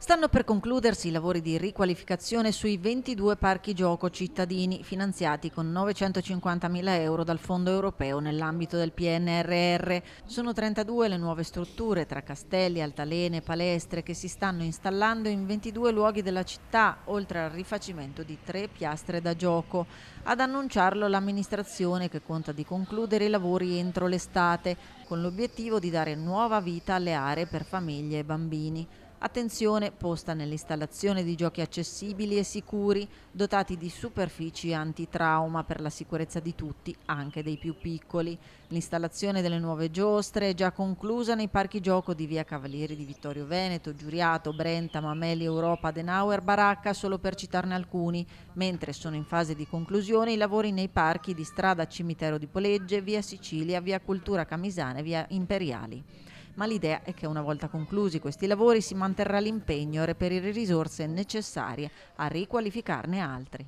Stanno per concludersi i lavori di riqualificazione sui 22 parchi gioco cittadini finanziati con 950.000 euro dal Fondo europeo nell'ambito del PNRR. Sono 32 le nuove strutture tra castelli, altalene e palestre che si stanno installando in 22 luoghi della città, oltre al rifacimento di 3 piastre da gioco. Ad annunciarlo l'amministrazione, che conta di concludere i lavori entro l'estate, con l'obiettivo di dare nuova vita alle aree per famiglie e bambini. Attenzione posta nell'installazione di giochi accessibili e sicuri, dotati di superfici antitrauma per la sicurezza di tutti, anche dei più piccoli. L'installazione delle nuove giostre è già conclusa nei parchi gioco di via Cavalieri di Vittorio Veneto, Giuriato, Brenta, Mameli, Europa, Adenauer, Baracca, solo per citarne alcuni, mentre sono in fase di conclusione i lavori nei parchi di strada Cimitero di Polegge, via Sicilia, via Cultura Camisana e via Imperiali. Ma l'idea è che una volta conclusi questi lavori si manterrà l'impegno a reperire risorse necessarie a riqualificarne altri.